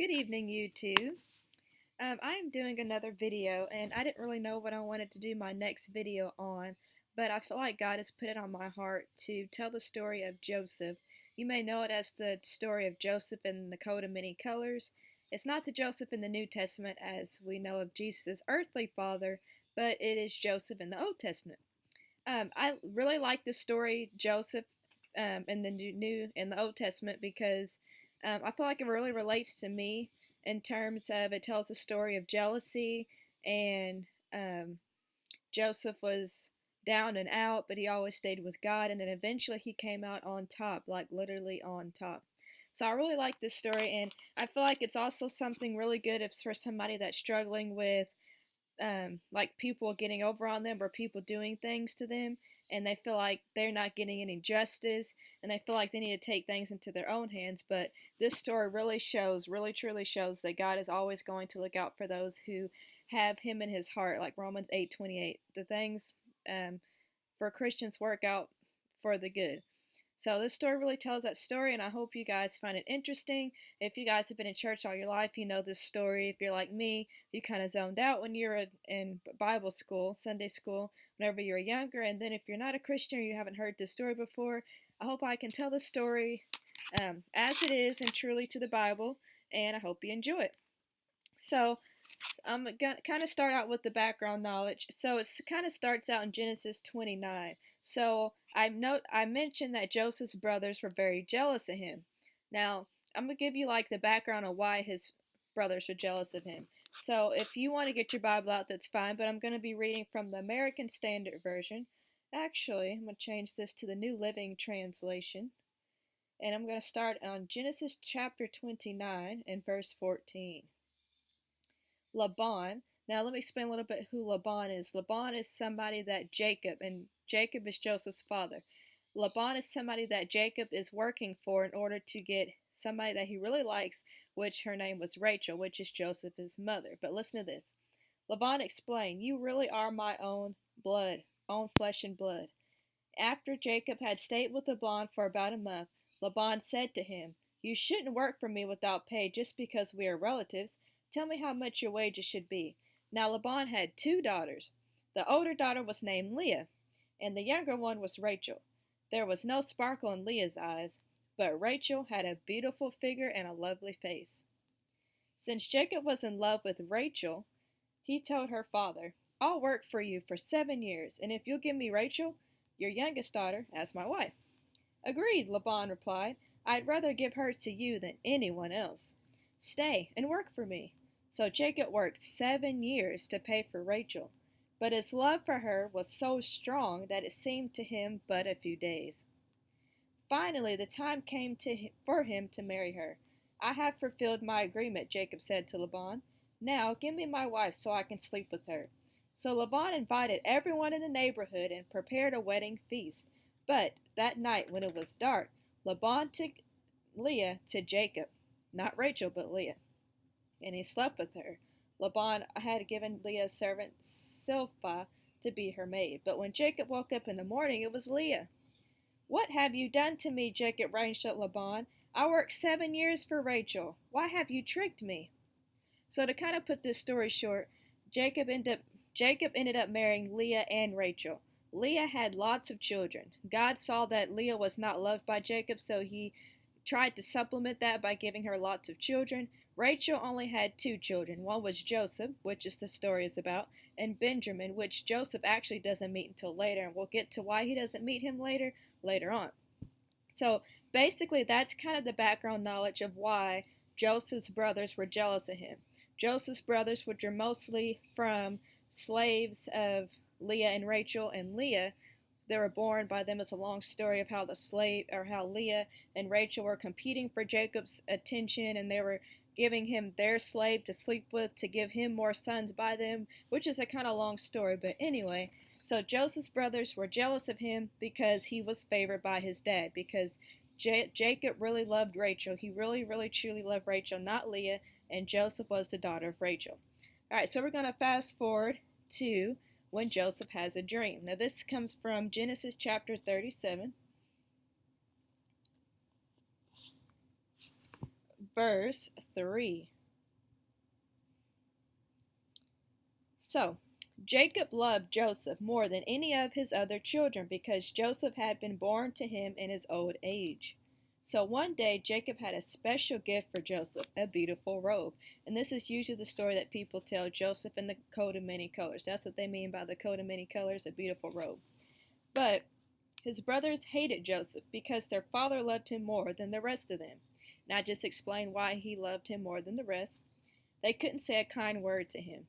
Good evening, YouTube. I am doing another video, and I didn't really know what I wanted to do my next video on, but I feel like God has put it on my heart to tell the story of Joseph. You may know it as the story of Joseph in the coat of many colors. It's not the Joseph in the New Testament as we know of Jesus' earthly father, but it is Joseph in the Old Testament. I really like the story Joseph in the in the Old Testament because I feel like it really relates to me in terms of it tells a story of jealousy and Joseph was down and out, but he always stayed with God, and then eventually he came out on top, like literally on top. So I really like this story, and I feel like it's also something really good if for somebody that's struggling with like people getting over on them or people doing things to them and they feel like they're not getting any justice and they feel like they need to take things into their own hands. But this story really shows, really truly shows that God is always going to look out for those who have him in his heart, like Romans 8:28. The things for Christians work out for the good. So this story really tells that story, and I hope you guys find it interesting. If you guys have been in church all your life, you know this story. If you're like me, you kind of zoned out when you were in Bible school, Sunday school, whenever you were younger. And then if you're not a Christian or you haven't heard this story before, I hope I can tell the story as it is and truly to the Bible, and I hope you enjoy it. So I'm gonna kind of start out with the background knowledge. So it kind of starts out in Genesis 29. So I mentioned that Joseph's brothers were very jealous of him. Now I'm gonna give you like the background of why his brothers were jealous of him. So if you want to get your Bible out, that's fine. But I'm gonna be reading from the American Standard Version. Actually, I'm gonna change this to the New Living Translation, and I'm gonna start on Genesis chapter 29 and verse 14. Laban. Now, let me explain a little bit who Laban is. Laban is somebody that and Jacob is Joseph's father. Laban is somebody that Jacob is working for in order to get somebody that he really likes, which her name was Rachel, which is Joseph's mother. But listen to this. Laban explained, "You really are my own blood, own flesh and blood." After Jacob had stayed with Laban for about a month, Laban said to him, "You shouldn't work for me without pay just because we are relatives. Tell me how much your wages should be." Now Laban had two daughters. The older daughter was named Leah, and the younger one was Rachel. There was no sparkle in Leah's eyes, but Rachel had a beautiful figure and a lovely face. Since Jacob was in love with Rachel, he told her father, "I'll work for you for 7 years, and if you'll give me Rachel, your youngest daughter, as my wife." "Agreed," Laban replied. "I'd rather give her to you than anyone else. Stay and work for me." So Jacob worked 7 years to pay for Rachel, but his love for her was so strong that it seemed to him but a few days. Finally, the time came for him to marry her. "I have fulfilled my agreement," Jacob said to Laban. "Now give me my wife so I can sleep with her." So Laban invited everyone in the neighborhood and prepared a wedding feast. But that night, when it was dark, Laban took Leah to Jacob, not Rachel, but Leah, and he slept with her. Laban had given Leah's servant Zilpah to be her maid, but when Jacob woke up in the morning, it was Leah. "What have you done to me?" Jacob raged at Laban. "I worked 7 years for Rachel. Why have you tricked me?" So to kind of put this story short, Jacob ended up marrying Leah and Rachel. Leah had lots of children. God saw that Leah was not loved by Jacob, so he tried to supplement that by giving her lots of children. Rachel only had two children. One was Joseph, which is the story is about, and Benjamin, which Joseph actually doesn't meet until later, and we'll get to why he doesn't meet him later on. So basically, that's kind of the background knowledge of why Joseph's brothers were jealous of him. Joseph's brothers, which are mostly from slaves of Leah and Rachel, and Leah, they were born by them. It's a long story of how how Leah and Rachel were competing for Jacob's attention, and they were giving him their slave to sleep with to give him more sons by them, which is a kind of long story. But anyway, so Joseph's brothers were jealous of him because he was favored by his dad, because Jacob really loved Rachel. He really, really, truly loved Rachel, not Leah, and Joseph was the daughter of Rachel. All right, so we're going to fast forward to when Joseph has a dream. Now this comes from Genesis chapter 37. verse 3. So, Jacob loved Joseph more than any of his other children because Joseph had been born to him in his old age. So one day, Jacob had a special gift for Joseph, a beautiful robe. And this is usually the story that people tell, Joseph in the coat of many colors. That's what they mean by the coat of many colors, a beautiful robe. But his brothers hated Joseph because their father loved him more than the rest of them. And I just explained why he loved him more than the rest. They couldn't say a kind word to him.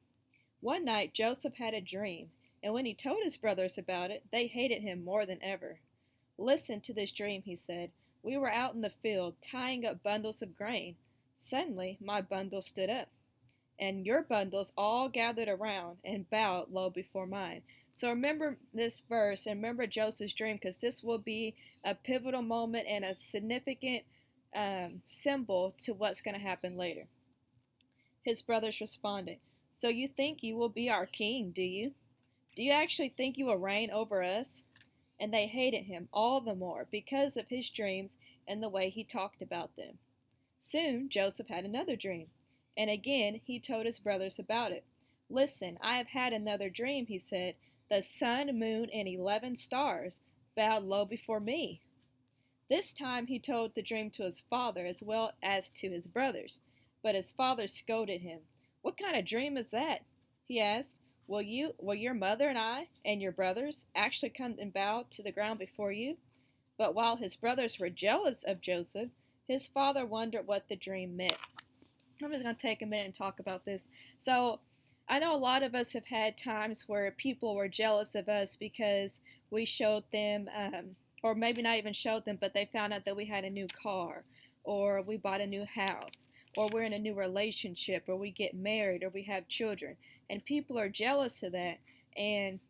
One night Joseph had a dream, and when he told his brothers about it, they hated him more than ever. Listen to this dream, he said. We were out in the field, tying up bundles of grain. Suddenly, my bundle stood up, and your bundles all gathered around and bowed low before mine. So remember this verse and remember Joseph's dream, because this will be a pivotal moment and a significant symbol to what's going to happen later. His brothers responded, So you think you will be our king, do you? Do you actually think you will reign over us? And they hated him all the more because of his dreams and the way he talked about them. Soon Joseph had another dream, and again he told his brothers about it. Listen, I have had another dream, he said. The sun, moon, and 11 stars bowed low before me. This time he told the dream to his father as well as to his brothers. But his father scolded him. What kind of dream is that? He asked. Will your mother and I and your brothers actually come and bow to the ground before you? But while his brothers were jealous of Joseph, his father wondered what the dream meant. I'm just going to take a minute and talk about this. So, I know a lot of us have had times where people were jealous of us because we showed them, or maybe not even showed them, but they found out that we had a new car, or we bought a new house, or we're in a new relationship, or we get married, or we have children. And people are jealous of that, and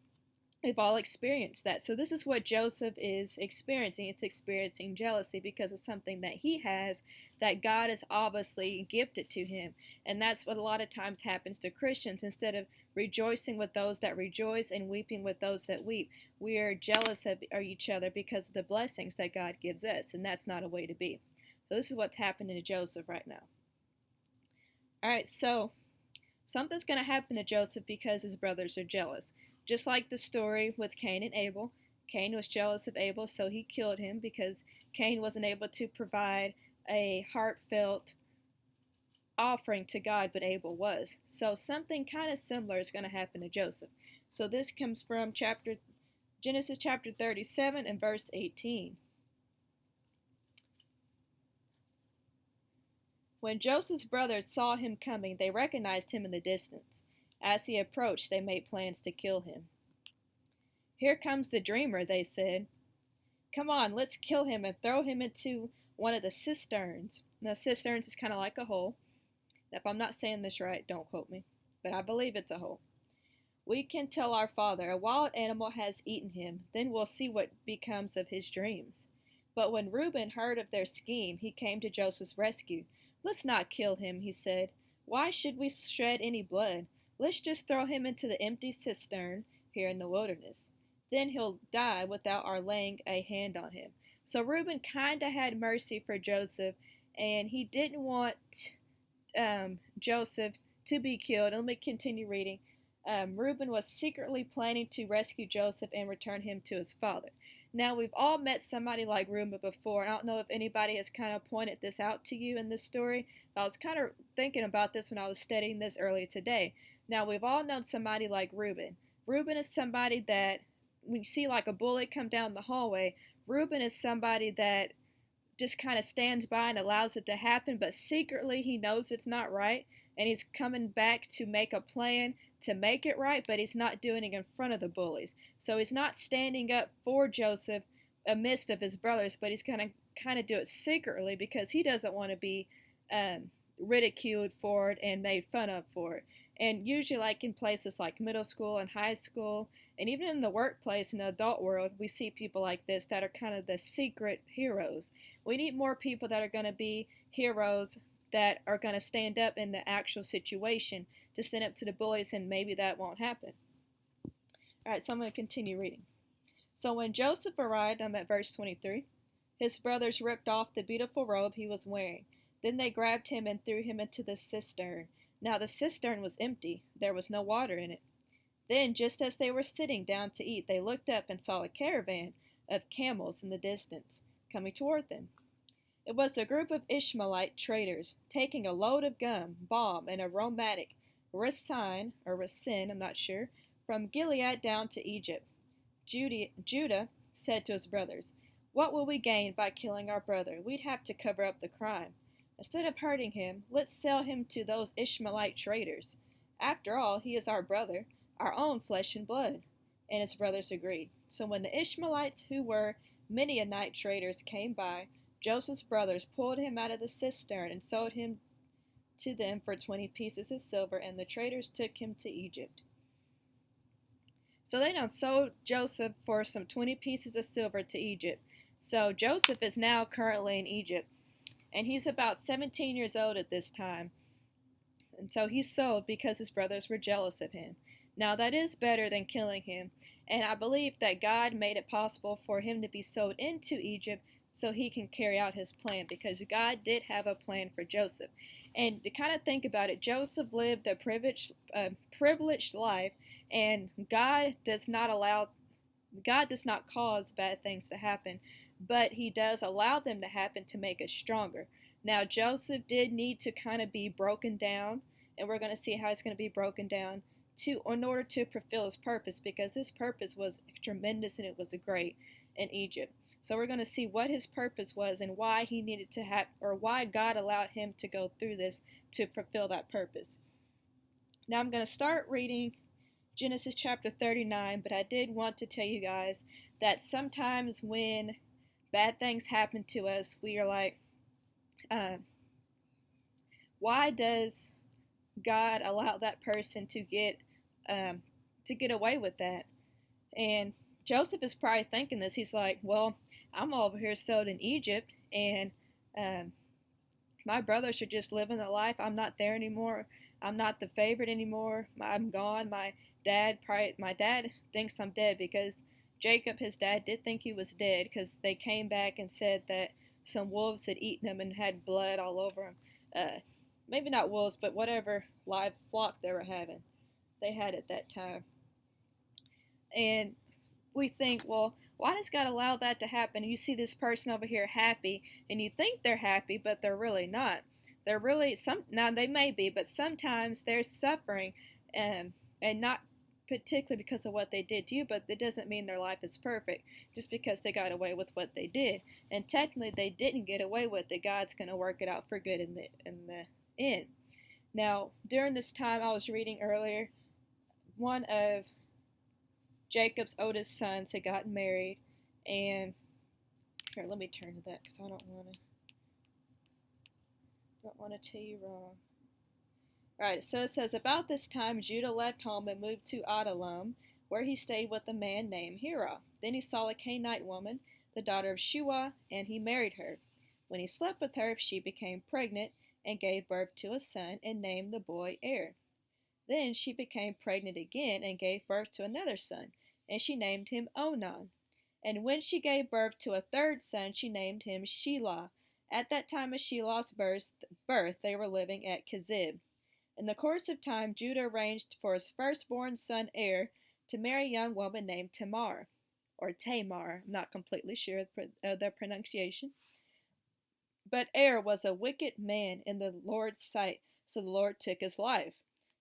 we've all experienced that. So this is what Joseph is experiencing. It's experiencing jealousy because of something that he has that God has obviously gifted to him. And that's what a lot of times happens to Christians. Instead of rejoicing with those that rejoice and weeping with those that weep, we are jealous of each other because of the blessings that God gives us. And that's not a way to be. So this is what's happening to Joseph right now. All right, so something's going to happen to Joseph because his brothers are jealous. Just like the story with Cain and Abel. Cain was jealous of Abel, so he killed him because Cain wasn't able to provide a heartfelt offering to God, but Abel was. So something kind of similar is going to happen to Joseph. So this comes from Genesis chapter 37 and verse 18. When Joseph's brothers saw him coming, they recognized him in the distance. As he approached, they made plans to kill him. Here comes the dreamer, they said. Come on, let's kill him and throw him into one of the cisterns. Now, cisterns is kind of like a hole. If I'm not saying this right, don't quote me, but I believe it's a hole. We can tell our father a wild animal has eaten him, then we'll see what becomes of his dreams. But when Reuben heard of their scheme, he came to Joseph's rescue. Let's not kill him, he said. Why should we shed any blood? Let's just throw him into the empty cistern here in the wilderness. Then he'll die without our laying a hand on him. So Reuben kind of had mercy for Joseph, and he didn't want Joseph to be killed. Let me continue reading. Reuben was secretly planning to rescue Joseph and return him to his father. Now, we've all met somebody like Reuben before. I don't know if anybody has kind of pointed this out to you in this story. I was kind of thinking about this when I was studying this earlier today. Now, we've all known somebody like Reuben. Reuben is somebody that, when you see like a bullet come down the hallway, Reuben is somebody that just kind of stands by and allows it to happen, but secretly he knows it's not right, and he's coming back to make a plan to make it right, but he's not doing it in front of the bullies. So he's not standing up for Joseph amidst of his brothers, but he's going to kind of do it secretly because he doesn't want to be ridiculed for it and made fun of for it. And usually, like in places like middle school and high school, and even in the workplace in the adult world, we see people like this that are kind of the secret heroes. We need more people that are going to be heroes that are going to stand up in the actual situation to stand up to the bullies, and maybe that won't happen. All right, so I'm going to continue reading. So when Joseph arrived, I'm at verse 23, his brothers ripped off the beautiful robe he was wearing. Then they grabbed him and threw him into the cistern. Now the cistern was empty, there was no water in it. Then, just as they were sitting down to eat, they looked up and saw a caravan of camels in the distance, coming toward them. It was a group of Ishmaelite traders, taking a load of gum, balm, and aromatic ricin, or ricin, I'm not sure, from Gilead down to Egypt. Judah said to his brothers, "What will we gain by killing our brother? We'd have to cover up the crime. Instead of hurting him, let's sell him to those Ishmaelite traders. After all, he is our brother, our own flesh and blood." And his brothers agreed. So when the Ishmaelites, who were Midianite traders, came by, Joseph's brothers pulled him out of the cistern and sold him to them for 20 pieces of silver, and the traders took him to Egypt. So they done sold Joseph for some 20 pieces of silver to Egypt. So Joseph is now currently in Egypt, and he's about 17 years old at this time. And so he's sold because his brothers were jealous of him. Now that is better than killing him, and I believe that God made it possible for him to be sold into Egypt so he can carry out his plan, because God did have a plan for Joseph. And to kind of think about it, Joseph lived a privileged life, and God does not cause bad things to happen, but he does allow them to happen to make us stronger. Now Joseph did need to kind of be broken down, and we're going to see how he's going to be broken down in order to fulfill his purpose, because his purpose was tremendous and it was great in Egypt. So we're going to see what his purpose was and why he needed to have, or why God allowed him to go through this to fulfill that purpose. Now I'm going to start reading Genesis chapter 39, but I did want to tell you guys that sometimes when bad things happen to us, we are like, why does God allow that person to get away with that? And Joseph is probably thinking this. He's like, well, I'm over here sold in Egypt, and my brothers are just living the life. I'm not there anymore. I'm not the favorite anymore. I'm gone. My dad thinks I'm dead, because Jacob, his dad, did think he was dead, because they came back and said that some wolves had eaten him and had blood all over him. Maybe not wolves, but whatever live flock they were having. They had at that time. And we think, well, why does God allow that to happen? You see this person over here happy, and you think they're happy, but they're really not. They're really now they may be, but sometimes they're suffering, and not particularly because of what they did to you, but it doesn't mean their life is perfect just because they got away with what they did. And technically, they didn't get away with it. God's going to work it out for good in the end. Now, during this time, I was reading earlier, one of Jacob's oldest sons had gotten married, and here, let me turn to that because I don't want to tell you wrong. Alright, so it says, about this time Judah left home and moved to Adullam, where he stayed with a man named Hira. Then he saw a Canaanite woman, the daughter of Shua, and he married her. When he slept with her, she became pregnant and gave birth to a son and named the boy Er. Then she became pregnant again and gave birth to another son, and she named him Onan. And when she gave birth to a third son, she named him Shelah. At that time of Shelah's birth, they were living at Kezib. In the course of time, Judah arranged for his firstborn son Er to marry a young woman named Tamar, or Tamar. I'm not completely sure of the pronunciation. But Er was a wicked man in the Lord's sight, so the Lord took his life.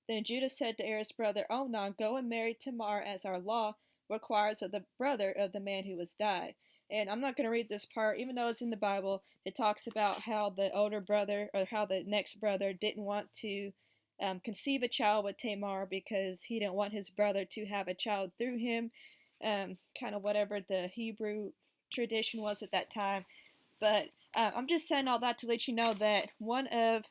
Then Judah said to Er's brother Onan, "Go and marry Tamar, as our law requires of the brother of the man who has died." And I'm not going to read this part, even though it's in the Bible. It talks about how the older brother, or how the next brother, didn't want to conceive a child with Tamar because he didn't want his brother to have a child through him, kind of whatever the Hebrew tradition was at that time. But I'm just saying all that to let you know that one of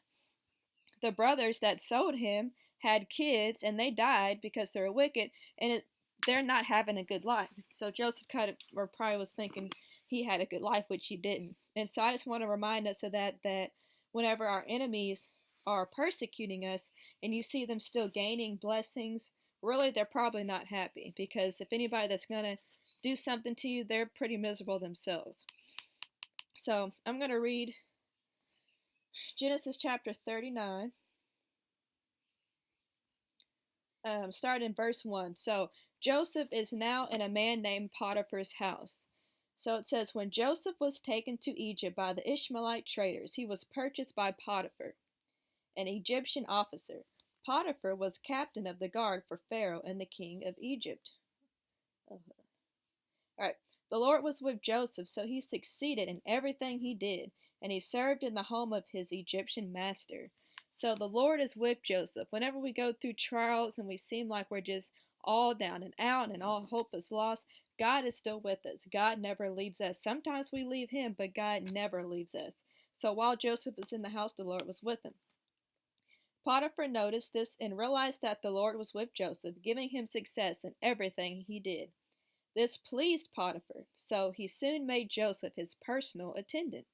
the brothers that sold him had kids, and they died because they were wicked, and they're not having a good life. So Joseph kind of, or probably was thinking he had a good life, which he didn't. And so I just want to remind us of that whenever our enemies are persecuting us and you see them still gaining blessings, really they're probably not happy, because if anybody that's going to do something to you, they're pretty miserable themselves. So I'm going to read Genesis chapter 39, start in verse 1. So Joseph is now in a man named Potiphar's house. So it says, when Joseph was taken to Egypt by the Ishmaelite traders, he was purchased by Potiphar, an Egyptian officer. Potiphar was captain of the guard for Pharaoh and the king of Egypt. All right. The Lord was with Joseph, so he succeeded in everything he did, and he served in the home of his Egyptian master. So the Lord is with Joseph. Whenever we go through trials and we seem like we're just all down and out and all hope is lost, God is still with us. God never leaves us. Sometimes we leave him, but God never leaves us. So while Joseph was in the house, the Lord was with him. Potiphar noticed this and realized that the Lord was with Joseph, giving him success in everything he did. This pleased Potiphar, so he soon made Joseph his personal attendant.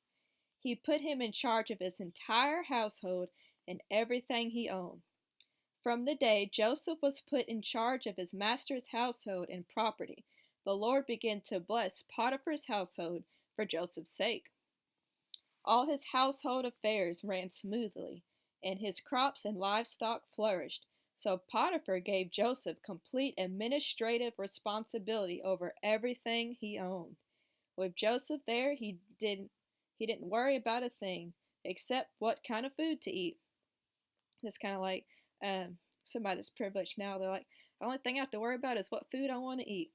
He put him in charge of his entire household and everything he owned. From the day Joseph was put in charge of his master's household and property, the Lord began to bless Potiphar's household for Joseph's sake. All his household affairs ran smoothly, and his crops and livestock flourished. So Potiphar gave Joseph complete administrative responsibility over everything he owned. With Joseph there, he didn't worry about a thing except what kind of food to eat. It's kind of like somebody that's privileged now. They're like, the only thing I have to worry about is what food I want to eat.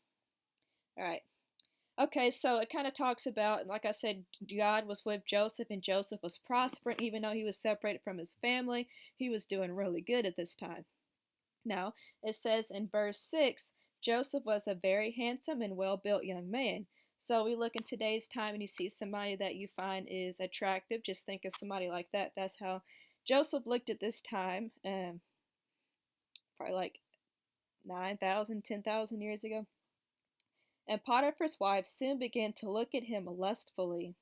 All right. Okay, so it kind of talks about, like I said, God was with Joseph, and Joseph was prospering, even though he was separated from his family. He was doing really good at this time. Now, it says in verse 6, Joseph was a very handsome and well built young man. So we look in today's time and you see somebody that you find is attractive. Just think of somebody like that. That's how Joseph looked at this time, probably like 9,000, 10,000 years ago. And Potiphar's wife soon began to look at him lustfully.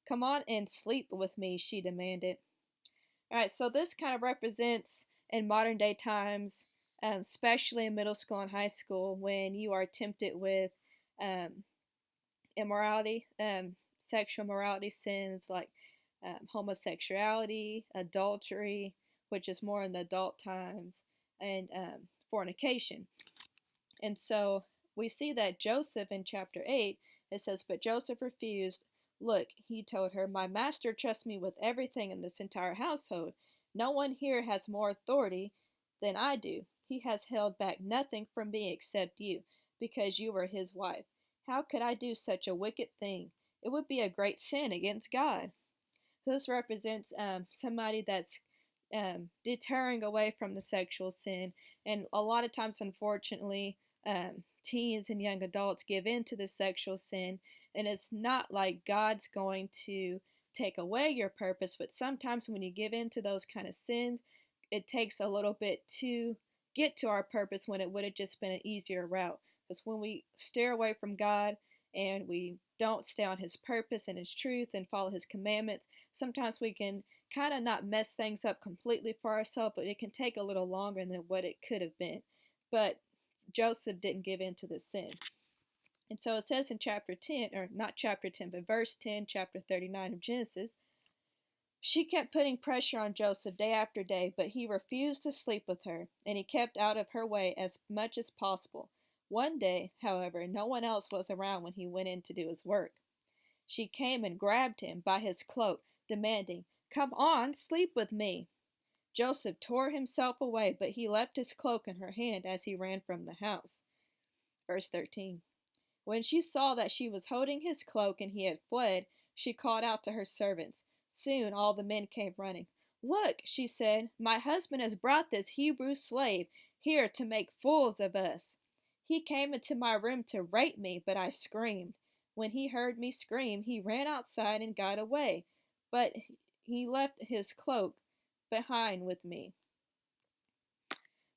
Come on and sleep with me, she demanded. All right, so this kind of represents in modern day times, especially in middle school and high school, when you are tempted with um, immorality, sexual morality sins like homosexuality, adultery, which is more in the adult times, and fornication. And so we see that Joseph in chapter 8, it says, but Joseph refused. Look, he told her, my master trusts me with everything in this entire household. No one here has more authority than I do. He has held back nothing from me except you, because you were his wife. How could I do such a wicked thing? It would be a great sin against God. So this represents somebody that's deterring away from the sexual sin. And a lot of times, unfortunately, teens and young adults give in to this sexual sin. And it's not like God's going to take away your purpose, but sometimes when you give in to those kind of sins, it takes a little bit to get to our purpose when it would have just been an easier route. Because when we steer away from God and we don't stay on his purpose and his truth and follow his commandments, sometimes we can kind of not mess things up completely for ourselves, but it can take a little longer than what it could have been. But Joseph didn't give in to this sin. And so it says in chapter 10, or not chapter 10, but verse 10, chapter 39 of Genesis, she kept putting pressure on Joseph day after day, but he refused to sleep with her, and he kept out of her way as much as possible. One day, however, no one else was around when he went in to do his work. She came and grabbed him by his cloak, demanding, come on, sleep with me. Joseph tore himself away, but he left his cloak in her hand as he ran from the house. Verse 13. When she saw that she was holding his cloak and he had fled, she called out to her servants. Soon all the men came running. Look, she said, my husband has brought this Hebrew slave here to make fools of us. He came into my room to rape me, but I screamed. When he heard me scream, he ran outside and got away, but he left his cloak behind with me.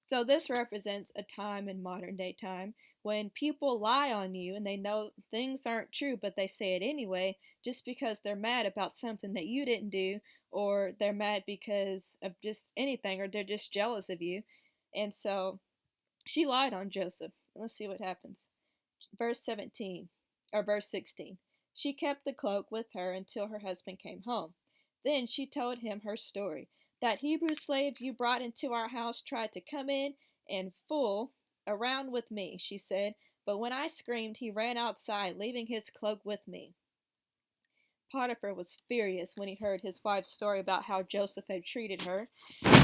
So this represents a time in modern day time when people lie on you and they know things aren't true, but they say it anyway just because they're mad about something that you didn't do, or they're mad because of just anything, or they're just jealous of you. And so she lied on Joseph. Let's see what happens. Verse 17, or verse 16. She kept the cloak with her until her husband came home. Then she told him her story. That Hebrew slave you brought into our house tried to come in and fool around with me, she said, but when I screamed, he ran outside, leaving his cloak with me. Potiphar was furious when he heard his wife's story about how Joseph had treated her.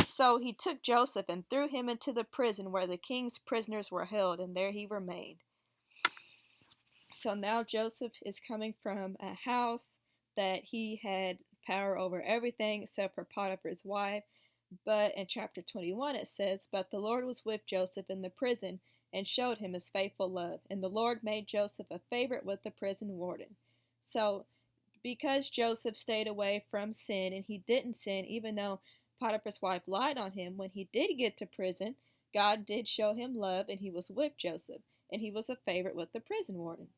So he took Joseph and threw him into the prison where the king's prisoners were held, and there he remained. So now Joseph is coming from a house that he had power over everything except for Potiphar's wife. But in chapter 21 it says, "But the Lord was with Joseph in the prison and showed him his faithful love. And the Lord made Joseph a favorite with the prison warden." So because Joseph stayed away from sin and he didn't sin, even though Potiphar's wife lied on him, when he did get to prison, God did show him love and he was with Joseph. And he was a favorite with the prison warden.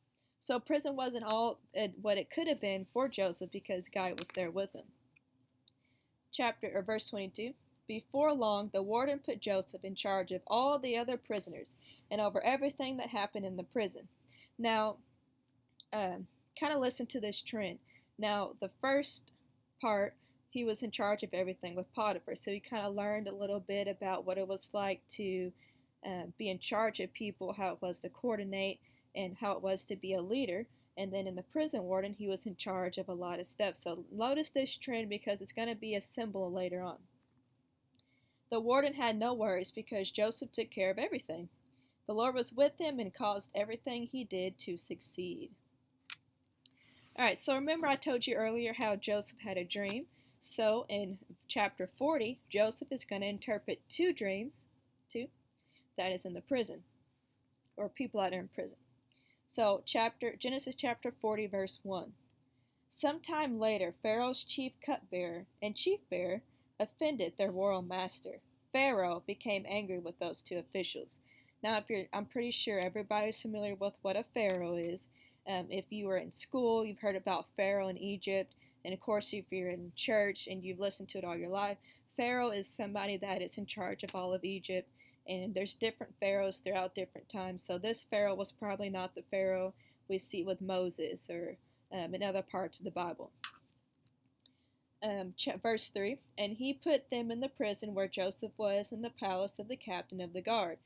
So prison wasn't all what it could have been for Joseph because God was there with him. Verse 22. Before long, the warden put Joseph in charge of all the other prisoners and over everything that happened in the prison. Now, kind of listen to this trend. Now, the first part, he was in charge of everything with Potiphar, so he kind of learned a little bit about what it was like to be in charge of people, how it was to coordinate, and how it was to be a leader. And then in the prison warden, he was in charge of a lot of stuff. So notice this trend because it's going to be a symbol later on. The warden had no worries because Joseph took care of everything. The Lord was with him and caused everything he did to succeed. Alright, so remember I told you earlier how Joseph had a dream. So in chapter 40, Joseph is going to interpret two dreams, that is in the prison, or people that are in prison. So Genesis chapter 40, verse 1. Sometime later, Pharaoh's chief cupbearer and chief bearer offended their royal master. Pharaoh became angry with those two officials. Now, I'm pretty sure everybody's familiar with what a pharaoh is. If you were in school, you've heard about Pharaoh in Egypt, and of course, if you're in church and you've listened to it all your life, Pharaoh is somebody that is in charge of all of Egypt, and there's different pharaohs throughout different times. So this pharaoh was probably not the pharaoh we see with Moses or in other parts of the Bible. Verse 3, and he put them in the prison where Joseph was in the palace of the captain of the guard.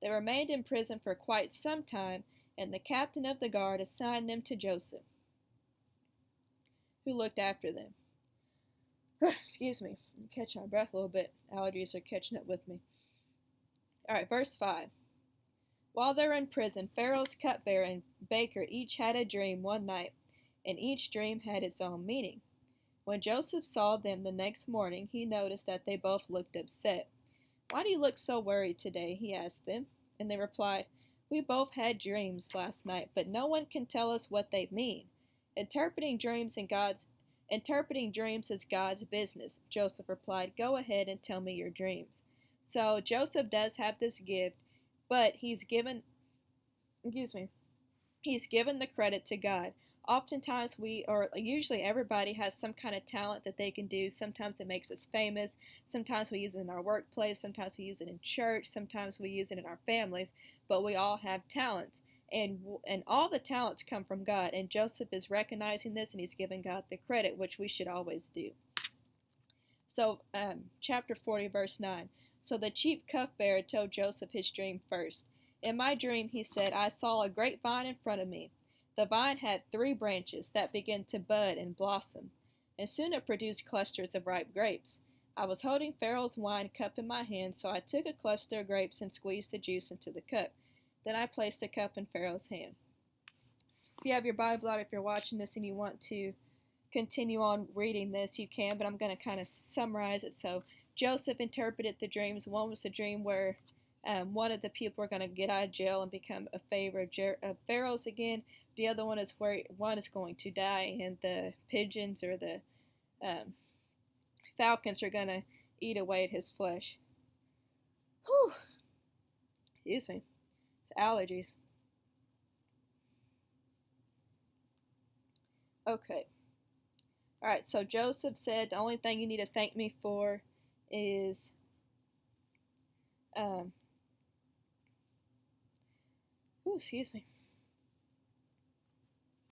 They remained in prison for quite some time, and the captain of the guard assigned them to Joseph, who looked after them. Excuse me, I'm catching my breath a little bit. Allergies are catching up with me. Alright, verse 5. While they were in prison, Pharaoh's cupbearer and baker each had a dream one night, and each dream had its own meaning. When Joseph saw them the next morning, he noticed that they both looked upset. "Why do you look so worried today?" he asked them. And they replied, "We both had dreams last night, but no one can tell us what they mean. Interpreting dreams is God's business." Joseph replied, "Go ahead and tell me your dreams." So Joseph does have this gift, but he's given the credit to God. Oftentimes usually everybody has some kind of talent that they can do. Sometimes it makes us famous. Sometimes we use it in our workplace. Sometimes we use it in church. Sometimes we use it in our families. But we all have talents. And all the talents come from God. And Joseph is recognizing this and he's giving God the credit, which we should always do. So chapter 40, verse 9. So the chief cupbearer told Joseph his dream first. "In my dream," he said, "I saw a great vine in front of me. The vine had 3 branches that began to bud and blossom, and soon it produced clusters of ripe grapes. I was holding Pharaoh's wine cup in my hand, so I took a cluster of grapes and squeezed the juice into the cup. Then I placed the cup in Pharaoh's hand." If you have your Bible out, if you're watching this and you want to continue on reading this, you can, but I'm going to kind of summarize it. So Joseph interpreted the dreams. One was the dream where one of the people are going to get out of jail and become a favorite of Pharaoh's again. The other one is where one is going to die, and the pigeons or the falcons are going to eat away at his flesh. Whew. Excuse me. It's allergies. Okay. Alright, so Joseph said, "The only thing you need to thank me for is excuse me.